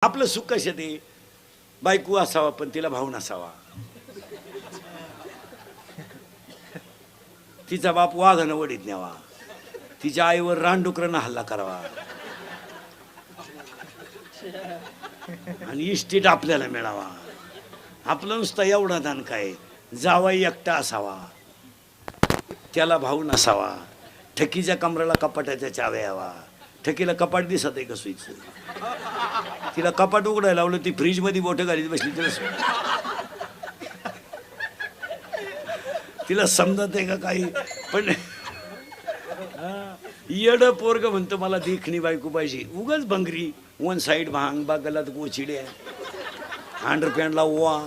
आपलं सुख कशात आहे? बायको असावा पण तिला भाऊ नसावा, तिचा बाप वाघानं वडीत न्यावा, तिच्या आईवर रानडुकरानं हल्ला करावा आणि इस्टेट आपल्याला मिळावा. आपलं नुसतं एवढा दान काय, जावाई एकटा असावा, त्याला भाऊ नसावा, ठकीच्या कमराला कपाटाच्या चाव्या यावा. ठकीला कपाट दिसत आहे का सुईचं? तिला कपाट उघडायला लावलं, ती फ्रीज मध्ये बोटं घालीत बसली, तिला समजत आहे का काही? पण येड पोरग म्हणतो मला देखणी बायको पाहिजे. उगाच भंगरी, वन साईड भांग, बागलात गोचिड्या, अंडरपॅन्टला ओवा,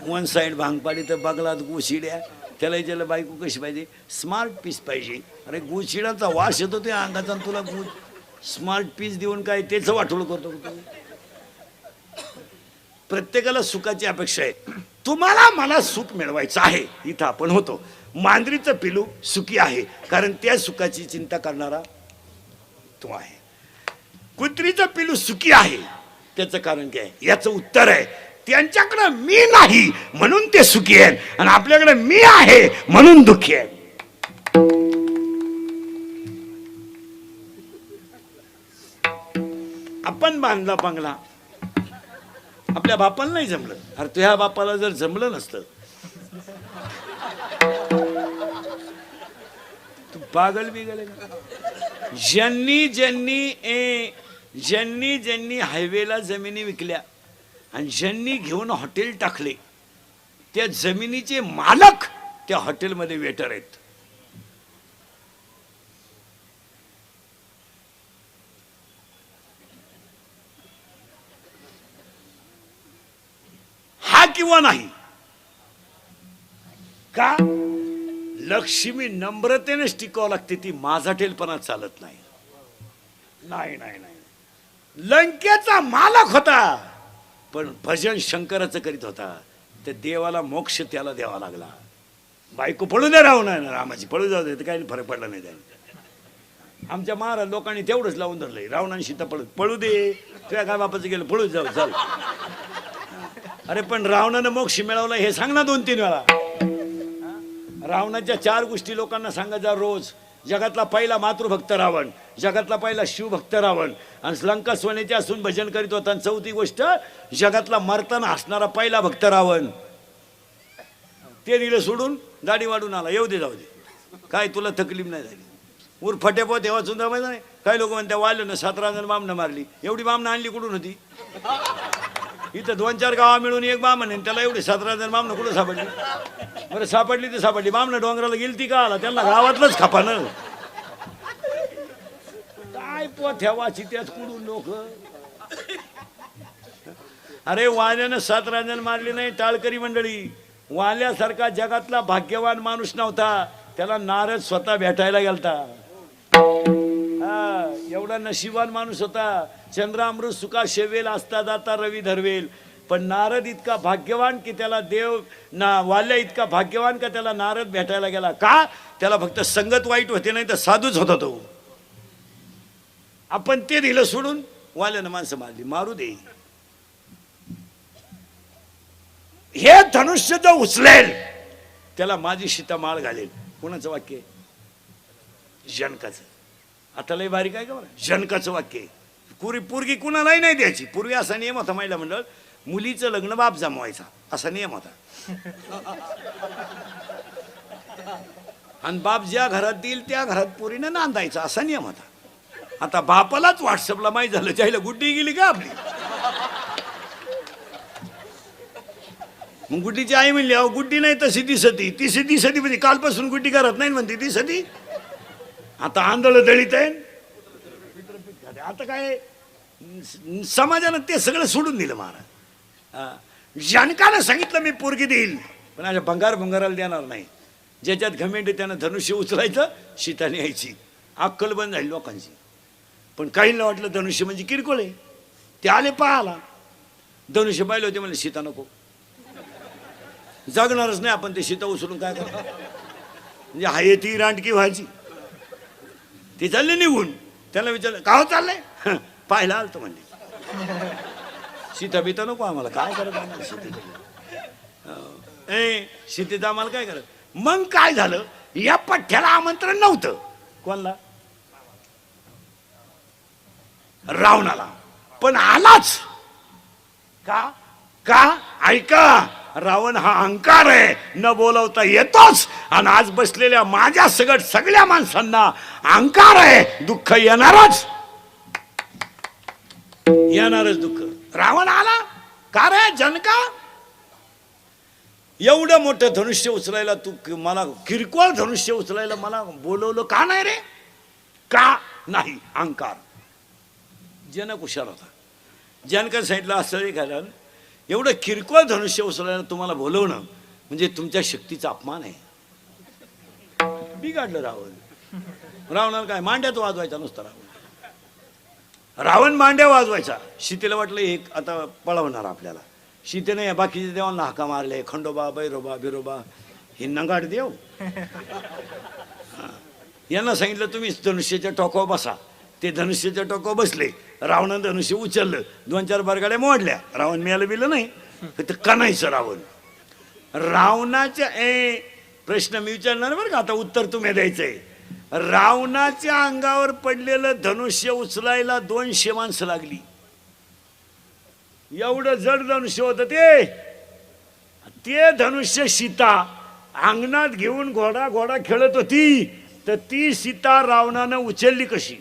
वन साईड भांग पाडी तर बागलात गोचिड्या. त्याला विचारलं बायको कशी पाहिजे? स्मार्ट पीस पाहिजे. अरे गोचिड्याचा वास येतो त्या अंगाचा, तुला स्मार्ट पीस देऊन काय तेच वाटोळ करतो? प्रत्येकाला सुखाची अपेक्षा आहे. तुम्हाला मला सुख मिळवायचं आहे, इथं आपण होतो. मांजरीचं पिलू सुखी आहे कारण त्या सुखाची चिंता करणारा तो आहे. कुत्रीचं पिलू सुखी आहे, त्याचं कारण काय? याचं उत्तर आहे त्यांच्याकडे मी नाही म्हणून ते सुखी आहेत, आणि आपल्याकडे मी आहे म्हणून दुःखी आहे. आपण बांधला बंगला, आपल्या बापाला नाही जमलं. अरे तुझ्या बापाला जर जमलं नसतं, तू पागल बिगल. ज्यांनी ज्यांनी हायवेला जमिनी विकल्या आणि ज्यांनी घेऊन हॉटेल टाकले, त्या जमिनीचे मालक त्या हॉटेलमध्ये वेटर आहेत. हा किंवा नाही का? लक्ष्मी नम्रतेनेच टिकावं लागते, ती माझाटेलपणा चालत नाही. नाही नाही नाही, लंकेचा मालक होता पण भजन शंकराचं करीत होता, त्या देवाला मोक्ष त्याला द्यावा लागला. बायको पळू दे, राहू नाही रामाची पळू जाऊ दे, काही फरक पडला नाही त्याने. आमच्या महाराज लोकांनी तेवढंच लावून धरलंय, रावणाने सीता पळू दे, तुझ्या काय बापाचं गेलं पळू जाऊ चाल. अरे पण रावणानं मोक्ष मिळवला हे सांग ना 2-3 वेळा. रावणाच्या 4 गोष्टी लोकांना सांगायच्या रोज. जगातला पहिला मातृभक्त रावण, जगातला पहिला शिवभक्त रावण, आणि लंका सोन्याची असून भजन करीत होता. आणि 4थी गोष्ट, जगातला मरताना हसणारा पहिला भक्त रावण. ते दिलं सोडून, दाढी वाढून आला. येऊ दे जाऊ दे, काय तुला तकलीफ नाही झाली. उरफटे पो तेव्हा सुद्धा माहिती नाही. काही लोक म्हणते वाल्यानं 17 जण बामणं मारली. एवढी बामणं आणली कुठून होती? इथं 2-4 गावा मिळून एक बामण आहे, त्याला एवढी 17 जण बामणं कुठं सापडली? बरं सापडली तर सापडली, बामणं डोंगराला गेलती का आला? त्यांना गावातलंच खपानं. काय पोथ्या वाची त्यात कुडून लोक. अरे वाल्यानं 17 जण मारली नाही टाळकरी मंडळी. वाल्यासारखा जगातला भाग्यवान माणूस नव्हता, त्याला नारद स्वतः भेटायला गेलता. एवढा नशिबान माणूस होता. चंद्रामृत सुखा शेवेल असता जाता रवी धरवेल. पण नारद इतका भाग्यवान की त्याला देव वाल्या इतका भाग्यवान का त्याला नारद भेटायला गेला. का? त्याला फक्त संगत वाईट होते, नाही तर साधूच होता तो. आपण ते दिलं सोडून वाल्यानं माणसं मारली. मारू दे. हे धनुष्य जो उचलेल त्याला माझी सीता माळ घालेल. कोणाचं वाक्य? जनकाचं. आता लय बारीक आहे का बरं? जनकाचं वाक्य. पूर्वी कुणालाही नाही द्यायची. पूर्वी असा नियम होता महिला मंडळ, मुलीचं लग्न बाप जमवायचा असा नियम होता. आणि बाप ज्या घरात देईल त्या घरात पोरीनं नांदायचा असा नियम होता. आता बापालाच व्हॉट्सअपला माहीत झालं, जायला गुड्डी गेली का आपली. मग गुड्डीची आई म्हणली अहो गुड्डी नाही तशी दिसती. ती दिसती म्हणजे कालपासून गुड्डी करत नाही म्हणते दिसती. आता आंधळ दळीत आहे. आता काय समाजानं ते सगळं सोडून दिलं महाराज. जनकानं सांगितलं मी पोरगी देईल, पण अशा भंगाराला देणार नाही. ज्याच्यात घमेंड त्यानं धनुष्य उचलायचं, सीताने यायची. अक्कल बंद झाली लोकांची. पण काहींना वाटलं धनुष्य म्हणजे किरकोळ आहे. ते आले पाहाला, धनुष्य पाहिले होते, म्हणजे सीता नको, जगणारच नाही आपण. ते सीता उचलून काय करणार? म्हणजे हाय ती रांडकी व्हायची. ते चालले निघून. त्याला विचारलं का हो चाललंय? पाहायला आलतो म्हणले. सीता बिता नको आम्हाला, काय करत आम्हाला सीतेचं? सीतेचं आम्हाला काय करत? मग काय झालं, या पठ्ठ्याला आमंत्रण नव्हतं. कोणला? रावणाला. पण आलाच का? का? ऐका, रावण हा अहंकार आहे, न बोलवता येतोच. आणि आज बसलेल्या माझ्या सगट सगळ्या माणसांना अहंकार आहे, दुःख येणारच, येणारच दुःख. रावण आला का रे जनका? एवढं मोठं धनुष्य उचलायला तू मला, किरकोळ धनुष्य उचलायला मला बोलवलं का नाही रे? का नाही? अहंकार. जनक हुशार होता. जनका सांगितलं असं रे, कारण एवढं किरकोळ धनुष्य उचलायला तुम्हाला बोलवणं म्हणजे तुमच्या शक्तीचा अपमान आहे. बिघडलं रावण. रावणाला काय मांड्यात वाजवायचा नुसता रावण मांड्या वाजवायचा. सीतेला वाटलं एक आता पळवणार आपल्याला. सीतेने या बाकीच्या देवांना हाका मारले, खंडोबा, बैरोबा, बिरोबा, हे नंगाड देव. यांना सांगितलं तुम्ही धनुष्याच्या टोकावर बसा. ते धनुष्याच्या टोकावर बसले. रावणानं धनुष्य उचललं, 2-4 बरगाड्या मोडल्या. रावण मिळालं बिलं नाही, फक्त कणायचं रावण. रावणाच्या प्रश्न मी विचारणार बरं का, आता उत्तर तुम्ही द्यायचंय. रावणाच्या अंगावर पडलेलं धनुष्य उचलायला 200 माणसं लागली. एवढं जड धनुष्य होतं ते. ते धनुष्य सीता अंगणात घेऊन घोडा घोडा खेळत होती, तर ती सीता रावणानं उचलली कशी?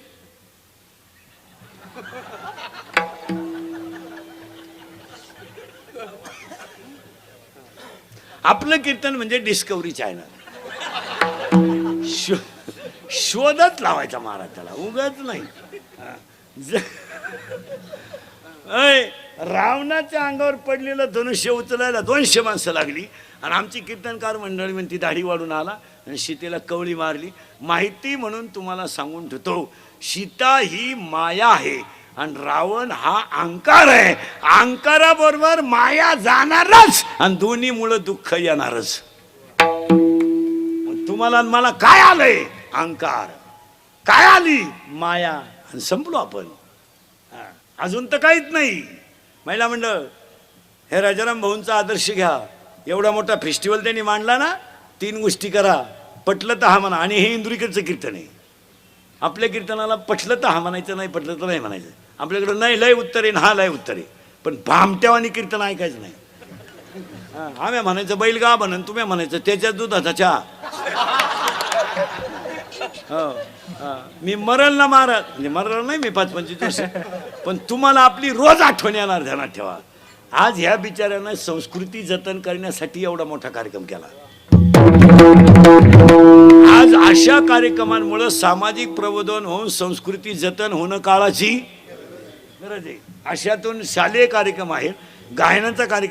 आपलं कीर्तन म्हणजे डिस्कवरी चॅनल. शोधत लावायचा महाराज त्याला, उगाच नाही. रावणाच्या अंगावर पडलेलं धनुष्य उचलायला 200 माणसं लागली. आणि आमची कीर्तनकार मंडळी म्हणती दाढी वाढून आला आणि सीतेला कवळी मारली. माहिती म्हणून तुम्हाला सांगून ठेवतो, सीता ही माया आहे आणि रावण हा अहंकार आहे. अहंकाराबरोबर माया जाणारच आणि दोन्हीमुळे दुःख येणारच. तुम्हाला मला काय आलंय? अहंकार. काय आली? माया. आणि संपलो आपण. अजून तर काहीच नाही. महिला मंडळ, हे राजाराम भाऊंचा आदर्श घ्या. एवढा मोठा फेस्टिवल त्यांनी मांडला ना, 3 गोष्टी करा. पटलं तर हा म्हणा. आणि हे इंदुरीकडचं कीर्तन आहे. आपल्या कीर्तनाला पटलं तर हा म्हणायचं, नाही पटलं तर नाही म्हणायचं. आपल्याकडं नाही लय उत्तर आहे, हा लय उत्तर आहे. पण भामट्यावानी कीर्तन ऐकायचं नाही. आम्ही म्हणायचं बैल गा बनन, तुम्ही म्हणायचं त्याच्या दुधाचा चहा. मी मरल ना महाराज, म्हणजे मरल नाही मी 5-25 वर्ष, पण तुम्हाला आपली रोज आठवण येणार, ध्यानात ठेवा. आज ह्या बिचाऱ्यांना संस्कृती जतन करण्यासाठी एवढा मोठा कार्यक्रम केला. आज अशा कार्यक्रमांमुळे सामाजिक प्रबोधन होऊन संस्कृती जतन होणं काळाची गरज आहे. अशातून शालेय कार्यक्रम आहेत, गायनाचा कार्यक्रम